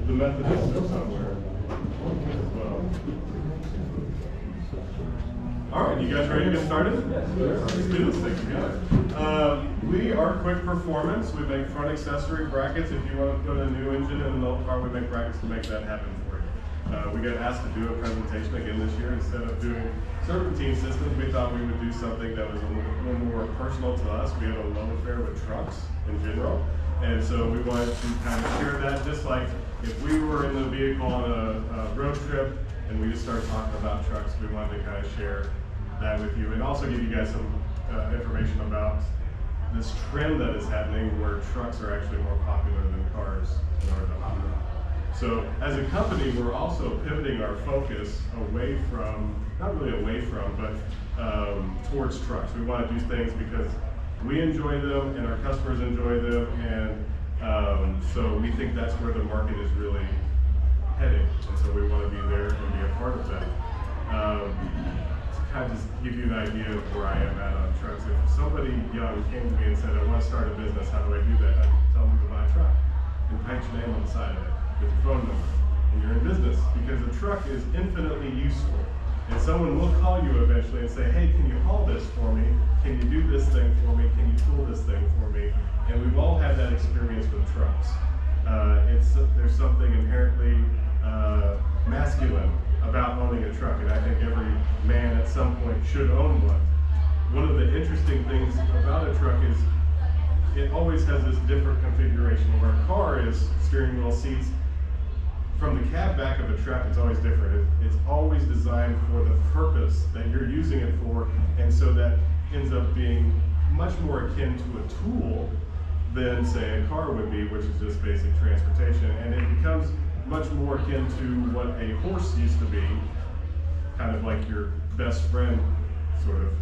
the Methodists are somewhere as well. All right, you guys ready to get started? Yes. Let's do this thing together. We are Quick Performance. We make front accessory brackets. If you want to put a new engine in an old car, we make brackets to make that happen for you. We got asked to do a presentation again this year. Instead of doing serpentine systems, we thought we would do something that was a little more personal to us. We have a love affair with trucks in general. And so we wanted to kind of share that, just like if we were in the vehicle on a road trip and we just started talking about trucks, we wanted to kind of share that with you and also give you guys some information about this trend that is happening where trucks are actually more popular than cars in order to operate. So as a company, we're also pivoting our focus away from, not really away from, but towards trucks. We want to do things because we enjoy them and our customers enjoy them, and so we think that's where the market is really heading, and so we want to be there and be a part of that. To kind of just give you an idea of where I am at on trucks, if somebody young came to me and said, I want to start a business, how do I do that? I'd tell them to buy a truck and write your name on the side of it with your phone number, and you're in business, because a truck is infinitely useful. And someone will call you eventually and say, hey, can you haul this for me? Can you do this thing for me? Can you pull this thing for me? And we've all had that experience with trucks. There's something inherently masculine about owning a truck, and I think every man at some point should own one. One of the interesting things about a truck is it always has this different configuration, where a car is steering wheel, seats. From the cab back of a truck, it's always different. It's always designed for the purpose that you're using it for, and so that ends up being much more akin to a tool than, say, a car would be, which is just basic transportation. And it becomes much more akin to what a horse used to be, kind of like your best friend, sort of,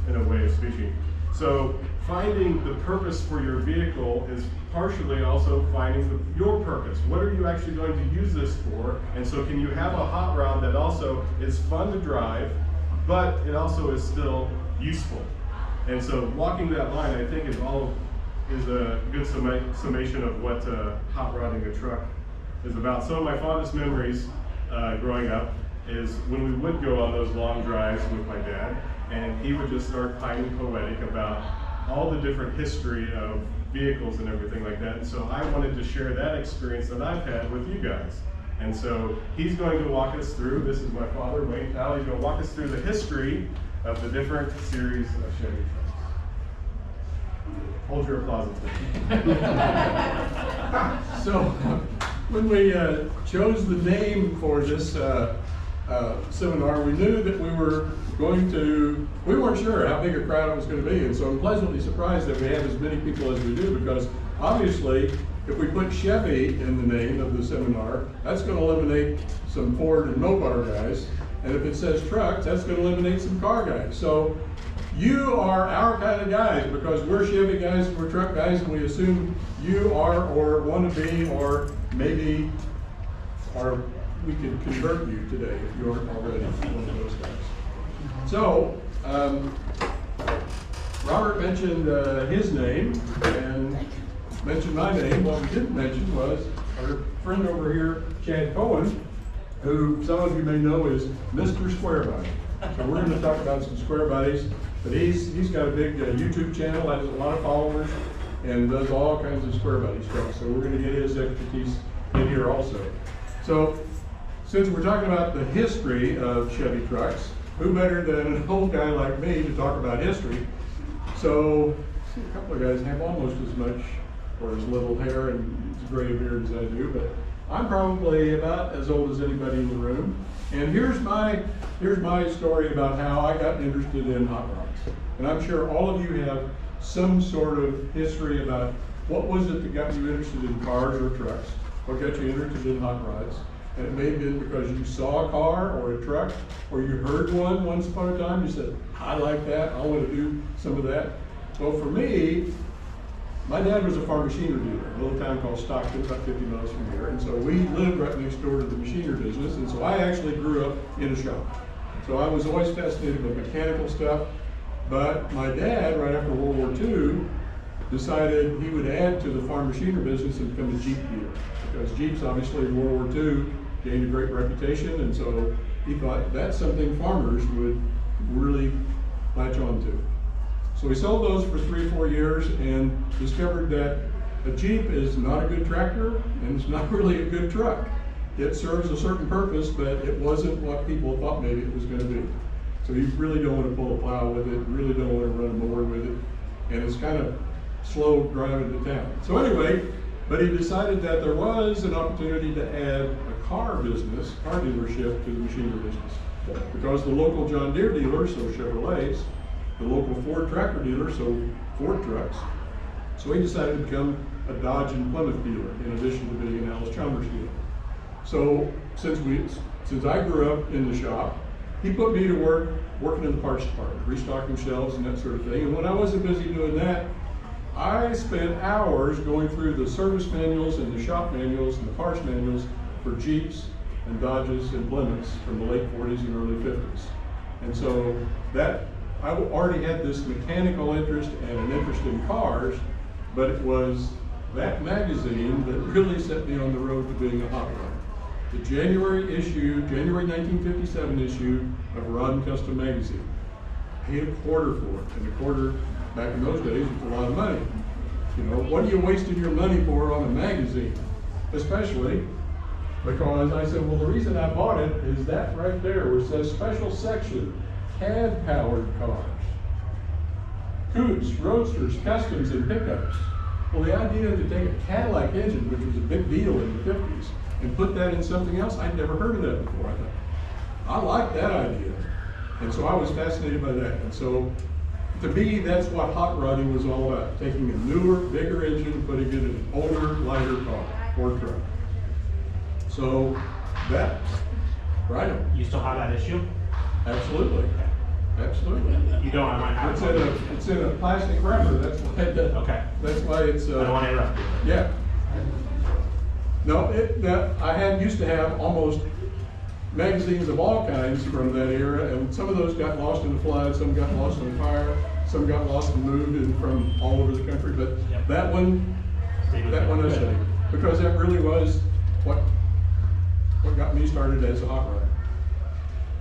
in a way of speaking. So finding the purpose for your vehicle is partially also finding your purpose. What are you actually going to use this for? And so can you have a hot rod that also is fun to drive, but it also is still useful? And so walking that line, I think, is a good summation of what hot rodding a truck is about. Some of my fondest memories growing up is when we would go on those long drives with my dad, and he would just start pining poetic about all the different history of vehicles and everything like that. And so I wanted to share that experience that I've had with you guys. And so he's going to walk us through, this is my father, Wayne Powell, he's going to walk us through the history of the different series of Chevy trucks. Hold your applause until So when we chose the name for this seminar, we knew that we weren't sure how big a crowd it was going to be, and so I'm pleasantly surprised that we have as many people as we do, because obviously if we put Chevy in the name of the seminar, that's going to eliminate some Ford and Mopar guys, and if it says trucks, that's going to eliminate some car guys. So you are our kind of guys, because we're Chevy guys and we're truck guys, and we assume you are, or want to be, or maybe are. We can convert you today if you aren't already one of those guys. So, Robert mentioned his name and mentioned my name. What we didn't mention was our friend over here, Chad Cohen, who some of you may know is Mr. Squarebody. So we're going to talk about some Squarebodies, but he's got a big YouTube channel, has a lot of followers, and does all kinds of Squarebody stuff. So we're going to get his expertise in here also. So, since we're talking about the history of Chevy trucks, who better than an old guy like me to talk about history? So, see, a couple of guys have almost as much or as little hair and as gray a beard as I do, but I'm probably about as old as anybody in the room. And here's my story about how I got interested in hot rods. And I'm sure all of you have some sort of history about what was it that got you interested in cars or trucks, what got you interested in hot rods. And it may have been because you saw a car or a truck, or you heard one once upon a time. You said, I like that, I want to do some of that. Well, for me, my dad was a farm machinery dealer, in a little town called Stockton, about 50 miles from here. And so we lived right next door to the machinery business. And so I actually grew up in a shop. So I was always fascinated with mechanical stuff. But my dad, right after World War II, decided he would add to the farm machinery business and become a Jeep dealer. Because Jeeps, obviously, in World War II, gained a great reputation, and so he thought that's something farmers would really latch on to. So he sold those for 3 or 4 years and discovered that a Jeep is not a good tractor and it's not really a good truck. It serves a certain purpose, but it wasn't what people thought maybe it was going to be. So you really don't want to pull a plow with it, you really don't want to run a mower with it, and it's kind of slow driving to town. So anyway, but he decided that there was an opportunity to add a car business, car dealership to the machinery business. Because the local John Deere dealer, so Chevrolets, the local Ford tractor dealer, so Ford trucks. So he decided to become a Dodge and Plymouth dealer, in addition to being an Alice Chalmers dealer. So since I grew up in the shop, he put me to work working in the parts department, restocking shelves and that sort of thing. And when I wasn't busy doing that, I spent hours going through the service manuals and the shop manuals and the parts manuals for Jeeps and Dodges and Plymouths from the late 40s and early 50s. And so that, I already had this mechanical interest and an interest in cars, but it was that magazine that really set me on the road to being a hot rodder. The January 1957 issue of Rod and Custom magazine. I paid a quarter for it, and a quarter back in those days was a lot of money. You know, what are you wasting your money for on a magazine? Especially because I said, well, the reason I bought it is that right there where it says special section, CAD-powered cars. Coots, Roadsters, Customs, and pickups. Well, the idea to take a Cadillac engine, which was a big deal in the 50s, and put that in something else, I'd never heard of that before. I thought, I like that idea. And so I was fascinated by that. And so to me, that's what hot rodding was all about. Taking a newer, bigger engine and putting it in an older, lighter car or truck. So that, right? You still have that issue? Absolutely. Absolutely. You don't, I might have It's in a plastic wrapper. That's why. Okay. That's why it's. I don't want to interrupt you. Yeah. No, I used to have almost magazines of all kinds from that era, and some of those got lost in the flood, some got lost in the fire, some got lost and moved from all over the country. But Yep. that one I studied because that really was what got me started as a hot rodder.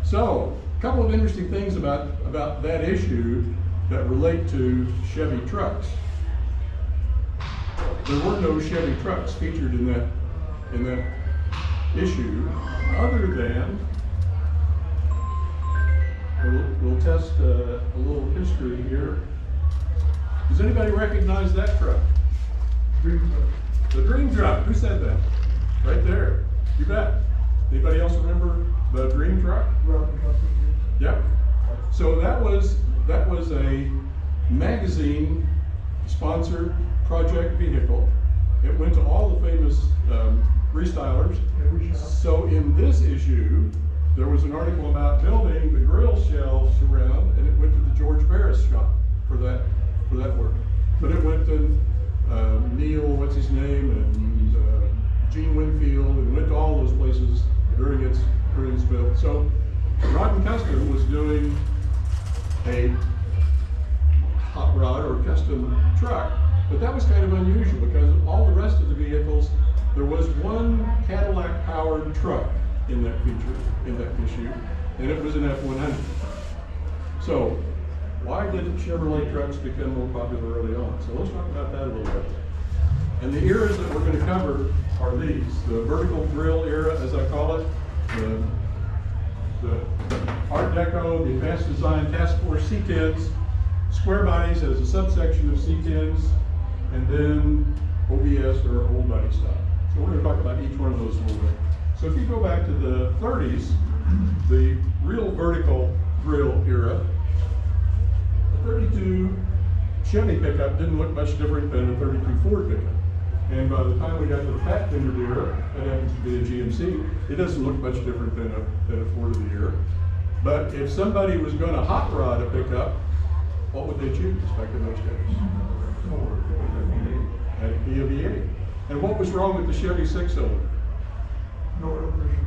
So, a couple of interesting things about that issue that relate to Chevy trucks. There were no Chevy trucks featured in that issue, other than we'll test a little history here. Does anybody recognize that truck? Dream truck. The Dream Truck. Who said that? Right there. You bet. Anybody else remember the Dream Truck? Rod and Custom. Yep. So that was a magazine-sponsored project vehicle. It went to all the famous restylers. So in this issue, there was an article about building the grill shelves around, and it went to the George Barris shop for that work. But it went to Neil, what's his name, and Gene Winfield, and went to all those places during its build. So Rod and Custom was doing a hot rod or custom truck, but that was kind of unusual because of all the rest of the vehicles, there was one Cadillac powered truck in that issue, and it was an F-100. So why didn't Chevrolet trucks become more popular early on? So let's talk about that a little bit. And the eras that we're going to cover are these: the vertical grill era, as I call it, the Art Deco, the Advanced Design Task Force C10s, Squarebodies as a subsection of C10s, and then OBS or old body style. So we're going to talk about each one of those a little bit. So if you go back to the 30s, the real vertical grill era, the 32 Chevy pickup didn't look much different than a 32 Ford pickup. And by the time we got to the fat fender era, that happens to be a GMC, it doesn't look much different than a Ford of the era. But if somebody was going to hot rod a pickup, what would they choose back in those days? Had to be a V8. And what was wrong with the Chevy 6-cylinder? No oil pressure.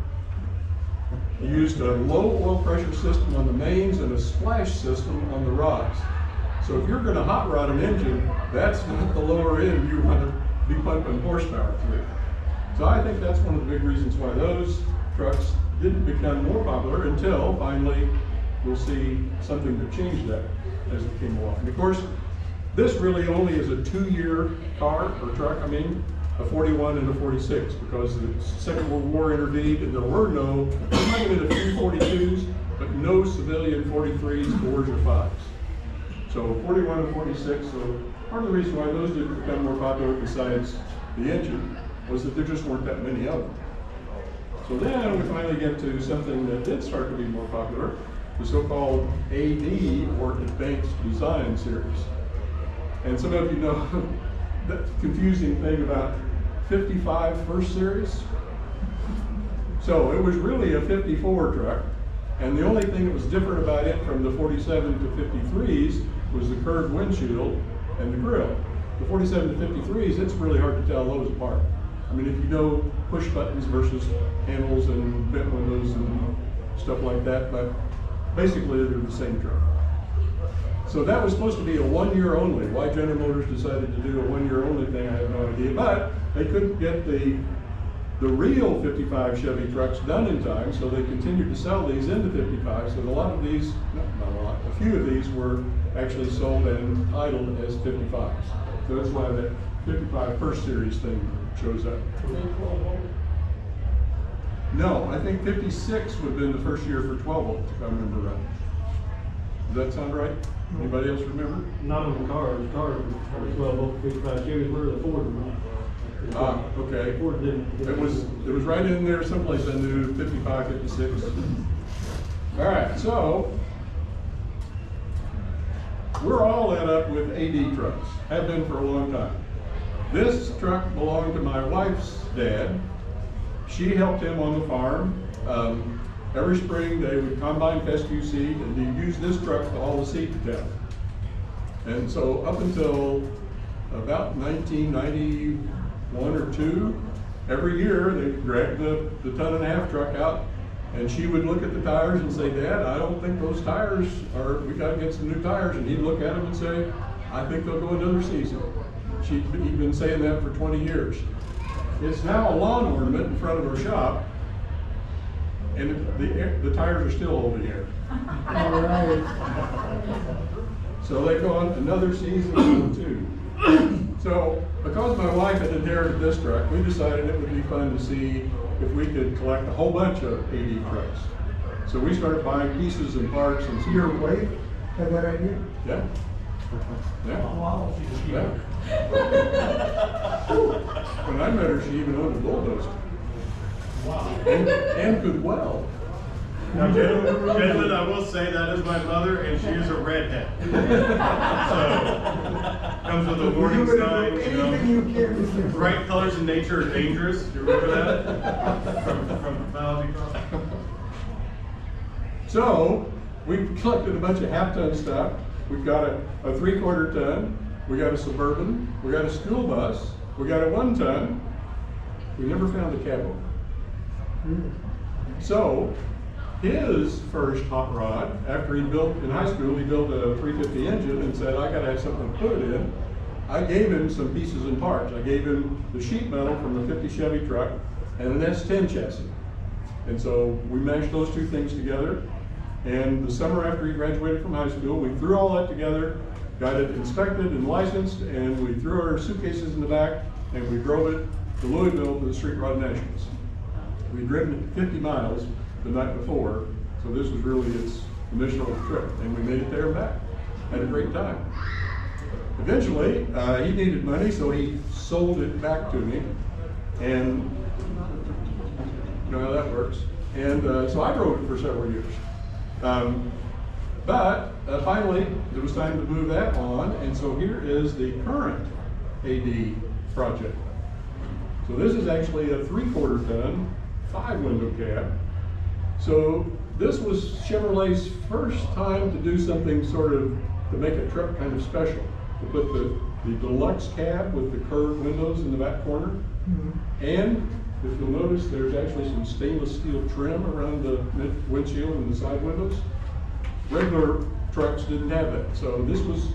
You used a low oil pressure system on the mains and a splash system on the rods. So if you're gonna hot rod an engine, that's not the lower end you wanna be pumping horsepower through. So I think that's one of the big reasons why those trucks didn't become more popular until finally we'll see something that changed that as it came along. And of course, this really only is a 2-year car or truck, a 41 and a 46, because the Second World War intervened and there were no, there might have been a few 42s, but no civilian 43s, 4s, or 5s. So 41 and 46, so part of the reason why those didn't become more popular besides the engine was that there just weren't that many of them. So then we finally get to something that did start to be more popular, the so-called AD, or Advanced Design Series. And some of you know that confusing thing about 55 First Series. So it was really a 54 truck, and the only thing that was different about it from the 47 to 53s was the curved windshield and the grille. The 47 to 53s, it's really hard to tell those apart. If you know push buttons versus handles and bent windows and stuff like that, but basically they're the same truck. So that was supposed to be a 1-year only. Why General Motors decided to do a 1-year only thing, I have no idea, but they couldn't get the real 55 Chevy trucks done in time, so they continued to sell these into 55. So a lot of these, not a lot, a few of these were actually sold and titled as 55s. So that's why that 55 First Series thing shows up. No, I think 56 would have been the first year for 12 volts, if I remember right. Does that sound right? Anybody else remember? Not on the cars. Cars were 12 volt 55 Chevys. Where the Ford one? Ah, okay. Ford didn't. It was right in there someplace I knew, 55, 56. All right, so we're all lit up with AD trucks, have been for a long time. This truck belonged to my wife's dad. She helped him on the farm. Every spring they would combine fescue seed and he'd use this truck to haul the seed to town. And so up until about 1991 or 2, every year they'd drag the 1.5-ton truck out and she would look at the tires and say, Dad, I don't think those tires are, we gotta get some new tires. And he'd look at them and say, I think they'll go another season. He'd been saying that for 20 years. It's now a lawn ornament in front of our shop, and the tires are still holding air. All right. So they go on another season or 2. So because my wife had inherited this truck, we decided it would be fun to see if we could collect a whole bunch of AD trucks. So we started buying pieces and parts and Your wife had that idea? Yeah. Yeah. Wow. Yeah. When I met her, she even owned a bulldozer. Wow. And could weld. Now, gentlemen, I will say that is my mother, and she is a redhead. So, comes with a warning sign, Anything you can do. bright colors in nature are dangerous. Do you remember that? From biology class? So, we've collected a bunch of half-ton stuff. We've got a 3/4 ton. We got a Suburban. We got a school bus. We got a 1-ton. We never found a cab over. So, his first hot rod, after he built, in high school, he built a 350 engine and said, I gotta have something to put it in. I gave him some pieces and parts. I gave him the sheet metal from the 50 Chevy truck and an S10 chassis. And so we mashed those two things together. And the summer after he graduated from high school, we threw all that together, got it inspected and licensed, and we threw our suitcases in the back, and we drove it to Louisville to the Street Rod Nationals. We'd driven it 50 miles the night before, so this was really its initial trip, and we made it there and back. Had a great time. Eventually, he needed money, so he sold it back to me, and you know how that works. And so I drove it for several years. But finally, it was time to move that on, and so here is the current AD project. So this is actually a 3/4 ton, 5-window cab. So this was Chevrolet's first time to do something sort of to make a truck kind of special. To put the deluxe cab with the curved windows in the back corner. And if you'll notice, there's actually some stainless steel trim around the windshield and the side windows. Regular trucks didn't have that. So this was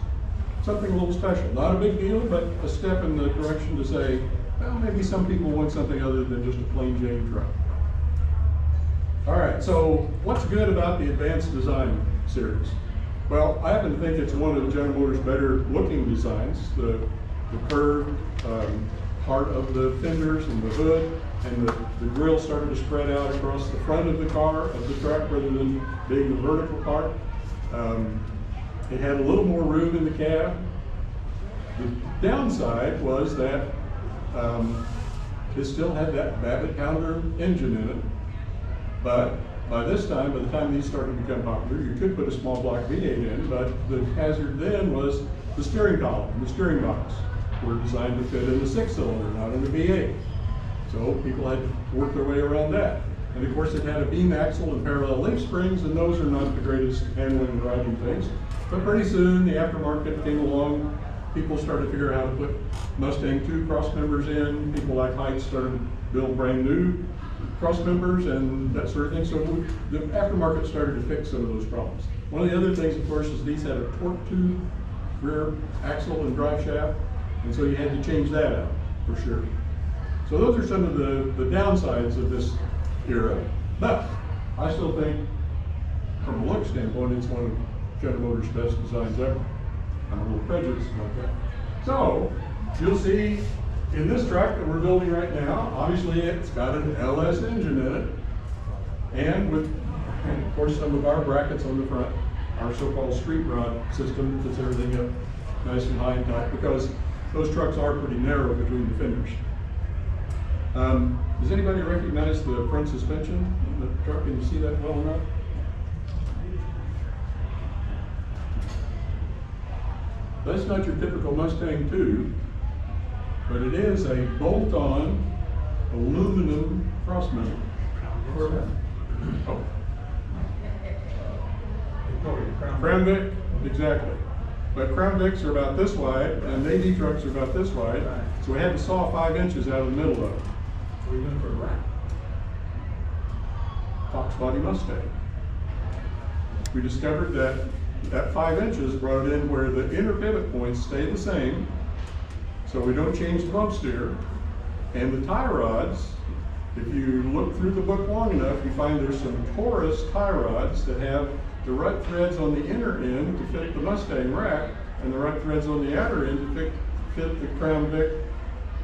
something a little special. Not a big deal, but a step in the direction to say, well, maybe some people want something other than just a plain Jane truck. All right, so what's good about the Advanced Design series? Well, I happen to think it's one of General Motors' better looking designs. The curved part of the fenders and the hood and the grille started to spread out across the front of the car, of the truck, rather than being the vertical part. It had a little more room in the cab. The downside was that it still had that Babbitt pounder engine in it, but by the time these started to become popular, you could put a small block V8 in, but the hazard then was the steering column, the steering box were designed to fit in the 6-cylinder, not in the V8. So people had to work their way around that. And of course it had a beam axle and parallel leaf springs, and those are not the greatest handling and riding things. But pretty soon the aftermarket came along, people started to figure out how to put Mustang 2 cross members in, people like Heights started to build brand new cross members and that sort of thing. So the aftermarket started to fix some of those problems. One of the other things, of course, is these had a torque tube rear axle and drive shaft, and so you had to change that out for sure. So those are some of the downsides of this era, but I still think from a look standpoint it's one of General Motors' best designs ever. I'm a little prejudiced about that. So you'll see in this truck that we're building right now, obviously it's got an LS engine in it, and of course some of our brackets on the front, our so-called street rod system that puts everything up nice and high and tight, because those trucks are pretty narrow between the fenders. Does anybody recognize the front suspension in the truck? Can you see that well enough? That's not your typical Mustang 2, but it is a bolt-on aluminum cross member. Oh. Crown Vic, exactly. But Crown Vics are about this wide, and Navy trucks are about this wide, so we had to saw 5 inches out of the middle of it. What are you doing for a rack? Fox body Mustang. We discovered that 5 inches brought it in where the inner pivot points stay the same, so we don't change the bump steer. And the tie rods, if you look through the book long enough, you find there's some Taurus tie rods that have the right threads on the inner end to fit the Mustang rack, and the right threads on the outer end to fit the Crown Vic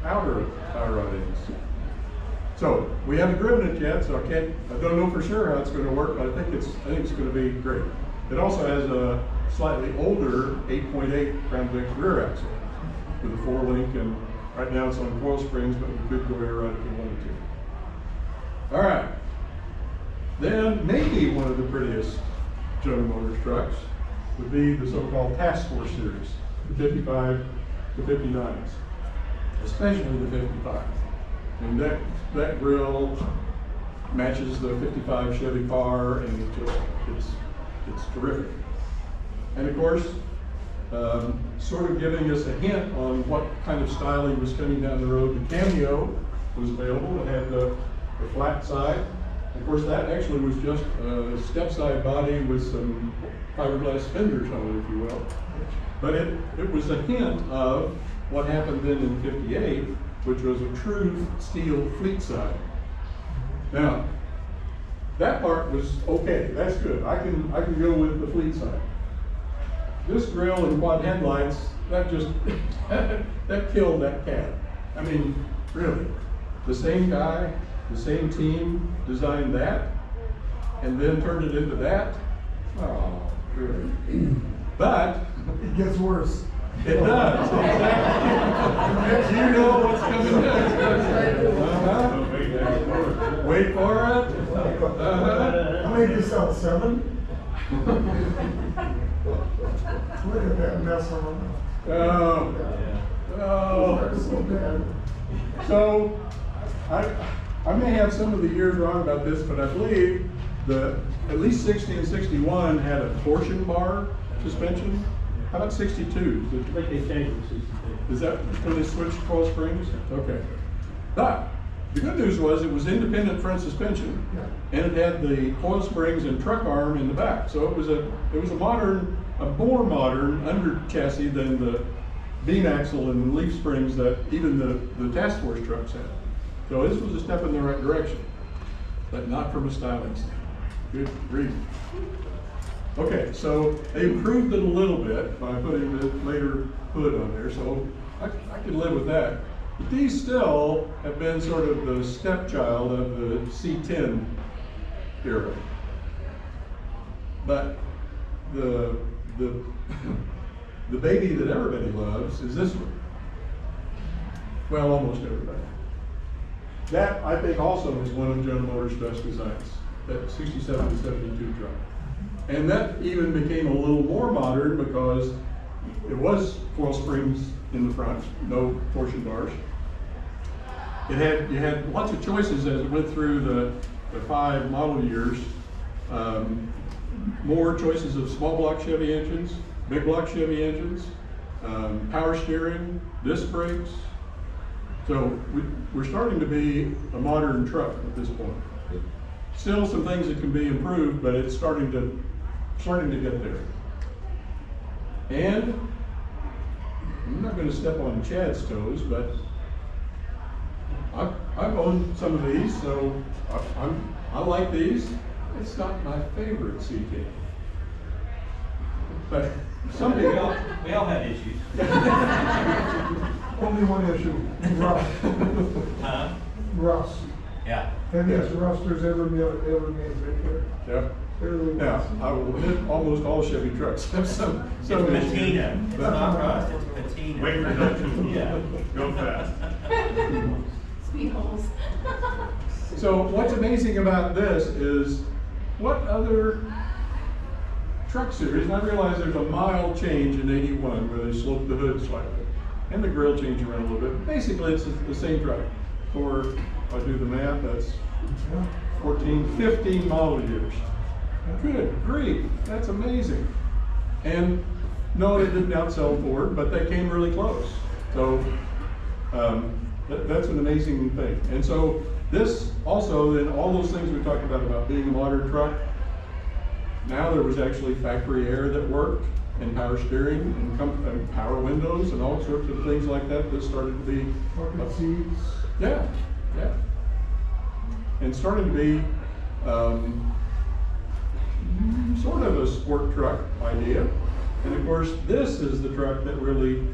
outer tie rod ends. So we haven't driven it yet, so I don't know for sure how it's going to work, but I think it's going to be great. It also has a slightly older 8.8 Crown Vic rear axle with a 4-link, and right now it's on coil springs, but you could go air ride if you wanted to. All right. Then maybe one of the prettiest General Motors trucks would be the so-called Task Force series, the 55 to 59s, especially the 55. And that grille matches the 55 Chevy car, and it's terrific. And of course, sort of giving us a hint on what kind of styling was coming down the road, the Cameo was available. It had the flat side. Of course, that actually was just a step side body with some fiberglass fenders on it, if you will. But it was a hint of what happened then in '58, which was a true steel fleet side. Now, that part was okay. That's good. I can go with the fleet side. This grille and quad headlights, that just that killed that cab. I mean, really, the same guy, the same team designed that, and then turned it into that. Oh, really? But It gets worse. it does. Exactly. You know what's coming next. Wait for it. How many do you sell? 7? Look at that mess on Oh. That's so bad. So, I may have some of the years wrong about this, but I believe at least 60 and 61 had a torsion bar suspension. How about 62? I think they changed it in 62. Is that when they switched coil springs? Okay. But The good news was it was independent front suspension, and it had the coil springs and truck arm in the back. So it was a more modern under chassis than the beam axle and leaf springs that even the task force trucks had. So this was a step in the right direction, but not from a styling standpoint. Good grief. Okay, so they improved it a little bit by putting the later hood on there, so I can live with that. But these still have been sort of the stepchild of the C10 era. But the baby that everybody loves is this one. Well, almost everybody. That, I think, also is one of General Motors' best designs, that 67 to 72 truck. And that even became a little more modern because it was coil springs in the front, no torsion bars. You had lots of choices as it went through the 5 model years. More choices of small block Chevy engines, big block Chevy engines, power steering, disc brakes. So we're starting to be a modern truck at this point. Still some things that can be improved, but it's starting to get there. And I'm not going to step on Chad's toes, but I've owned some of these, so I like these. It's not my favorite CK, but some We people. all had issues. Only one issue, rust. Huh? Rust. Yeah. Heaviest rusters ever made right there. Yep. Fairly Now, rust. I will admit almost all Chevy trucks have some It's issues, patina. It's but- not rust, it's patina. Weight reduction. Yeah. Go fast. Speed holes. So what's amazing about this is what other truck series, and I realize there's a mild change in 81 where they sloped the hood slightly and the grill changed around a little bit. Basically, it's the same truck. For, if I do the math, that's Yeah. 14, 15 model years. Good grief, that's amazing. And no, it didn't outsell Ford, but they came really close. So that's an amazing thing. And so this also, then all those things we talked about being a modern truck, now there was actually factory air that worked, and power steering, and power windows, and all sorts of things like that started to be. Bucket seats. Yeah, yeah. And starting to be sort of a sport truck idea. And of course, this is the truck that really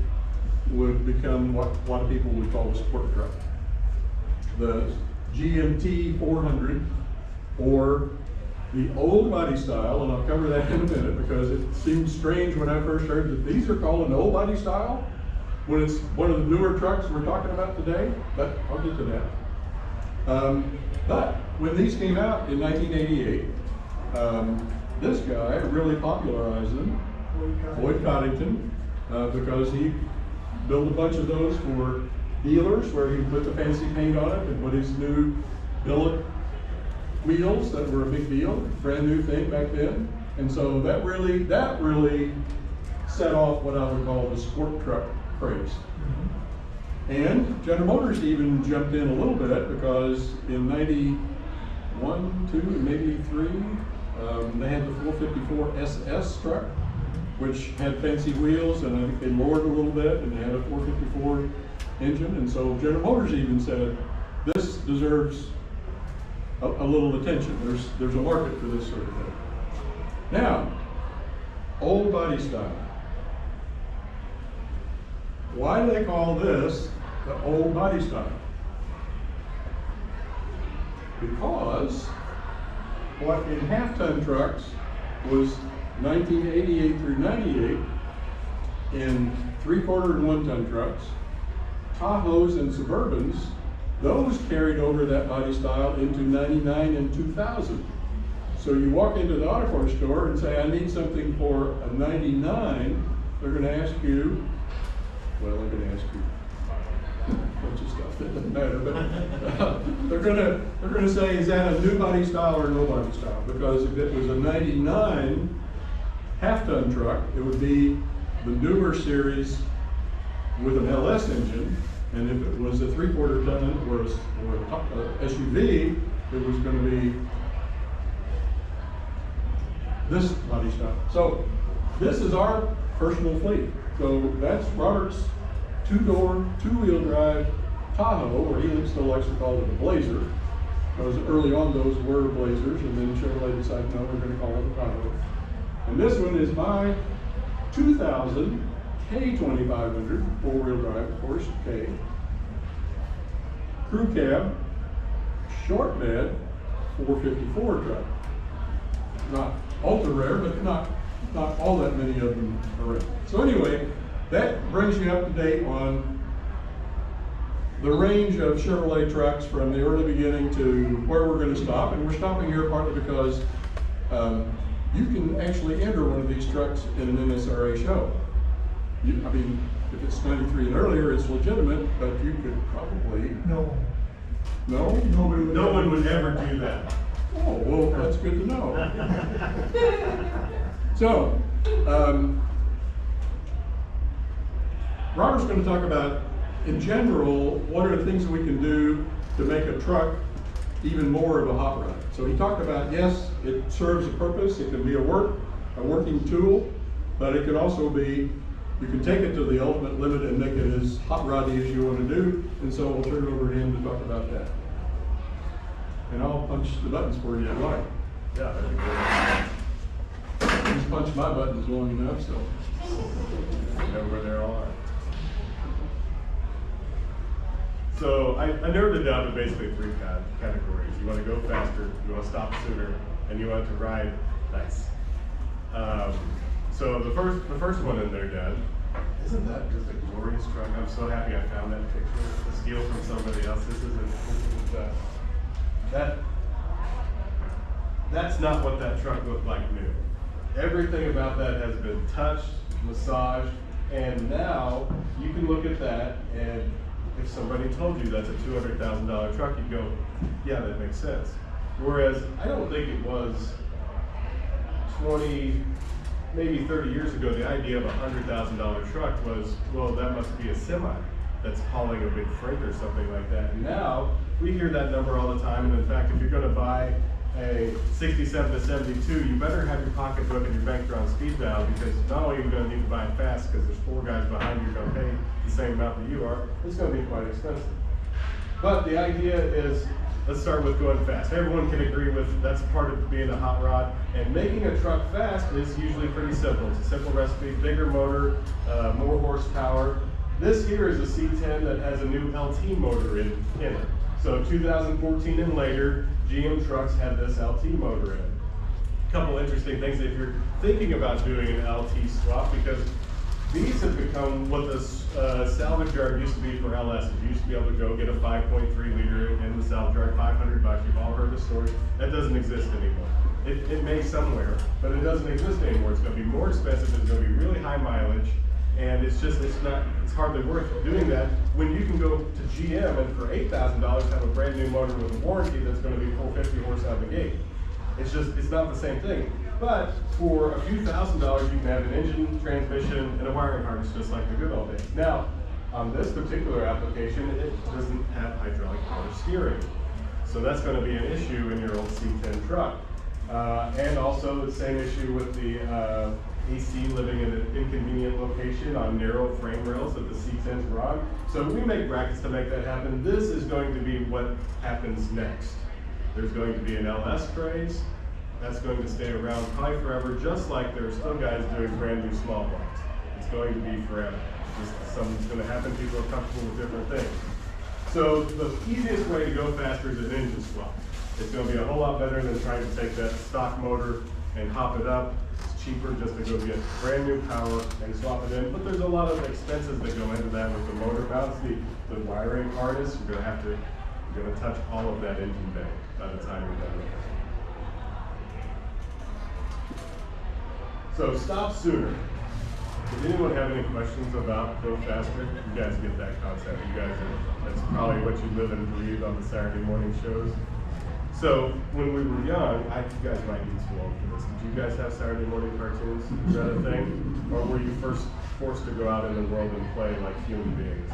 would become what a lot of people would call a sport truck. The GMT 400, or the old body style, and I'll cover that in a minute because it seemed strange when I first heard that these are called an old body style when it's one of the newer trucks we're talking about today, but I'll get to that. But when these came out in 1988, this guy really popularized them, Boyd Coddington, because he built a bunch of those for dealers where he put the fancy paint on it and put his new billet wheels that were a big deal, brand new thing back then. And so that really set off what I would call the sport truck craze. And General Motors even jumped in a little bit because in 91, 2, and maybe 3, they had the 454 SS truck, which had fancy wheels, and I think they lowered a little bit, and they had a 454 engine. And so General Motors even said, this deserves a little attention. There's a market for this sort of thing. Now, old body style. Why do they call this the old body style? Because what in half-ton trucks was 1988 through 98 in 3/4 and 1-ton trucks, Tahoes and Suburbans, those carried over that body style into 99 and 2000. So you walk into the auto parts store and say, I need something for a 99, they're going to ask you, well, they're going to ask you a bunch of stuff that doesn't matter, but they're going to say, is that a new body style or no body style? Because if it was a 99 half-ton truck, it would be the newer series with an LS engine, And if it was a 3/4 ton or a SUV, it was going to be this body style. So this is our personal fleet. So that's Robert's 2-door, 2-wheel drive Tahoe, or he still likes to call it a Blazer, because early on those were Blazers, and then Chevrolet decided, no, we're going to call it a Tahoe. And this one is my 2000 K2500 4-wheel drive, of course, K. Crew cab, short bed, 454 truck. Not ultra rare, but not all that many of them around. So anyway, that brings you up to date on the range of Chevrolet trucks from the early beginning to where we're going to stop. And we're stopping here partly because you can actually enter one of these trucks in an NSRA show. I mean, if it's 93 and earlier, it's legitimate, but you could probably... No, No? nobody would. No one would ever do that. Oh, well, that's good to know. So, Robert's going to talk about, in general, what are the things that we can do to make a truck even more of a hot rod. So he talked about, yes, it serves a purpose. It can be a working tool, but it can also be, you can take it to the ultimate limit and make it as hot roddy as you want to do. And so we'll turn it over to him to talk about that. And I'll punch the buttons for you if you like. Yeah, that'd be great. He's punched my buttons long enough, so. Know where they all are. So I narrowed it down to basically 3 categories. You want to go faster, you want to stop sooner, and you want to ride nice. So the first one in there, Dad, isn't that just a glorious truck? I'm so happy I found that picture. A steal from somebody else. This isn't that's not what that truck looked like new. Everything about that has been touched, massaged, and now you can look at that, and if somebody told you that's a $200,000 truck, you'd go, yeah, that makes sense. Whereas I don't think it was 20, maybe 30 years ago, the idea of a $100,000 truck was, well, that must be a semi that's hauling a big freight or something like that. And now we hear that number all the time, and in fact, if you're going to buy a 67 to 72, you better have your pocketbook and your bank drawn speed dial, because not only are you going to need to buy it fast because there's 4 guys behind you going to pay the same amount that you are, it's going to be quite expensive. But the idea is, let's start with going fast. Everyone can agree with that's part of being a hot rod, and making a truck fast is usually pretty simple. It's a simple recipe: bigger motor, more horsepower. This here is a C10 that has a new LT motor in it. So 2014 and later, GM trucks had this LT motor in it. A couple interesting things if you're thinking about doing an LT swap, because these have become what the salvage yard used to be for LS. You used to be able to go get a 5.3 liter in the salvage yard, $500. You've all heard the story. That doesn't exist anymore. It may somewhere, but it doesn't exist anymore. It's going to be more expensive. It's going to be really high mileage. And it's hardly worth doing that when you can go to GM and for $8,000 have a brand new motor with a warranty that's going to be 450 horse out of the gate. It's not the same thing. But for a few $1,000s, you can have an engine, transmission, and a wiring harness just like the good old days. Now, on this particular application, it doesn't have hydraulic power steering. So that's going to be an issue in your old C10 truck. And also the same issue with the AC living in an inconvenient location on narrow frame rails that the C10s were on. So we make brackets to make that happen. This is going to be what happens next. There's going to be an LS craze. That's going to stay around probably forever, just like there are still guys doing brand new small blocks. It's going to be forever. Something's going to happen. People are comfortable with different things. So the easiest way to go faster is an engine swap. It's going to be a whole lot better than trying to take that stock motor and hop it up. It's cheaper just to go get brand new power and swap it in. But there's a lot of expenses that go into that with the motor mounts, the wiring harness. You're going to touch all of that engine bay by the time you're done with it. So stop sooner. Does anyone have any questions about go faster? You guys get that concept. That's probably what you live and breathe on the Saturday morning shows. So when we were young, you guys might be too old for this. Did you guys have Saturday morning cartoons? Is that a thing? Or were you first forced to go out in the world and play like human beings?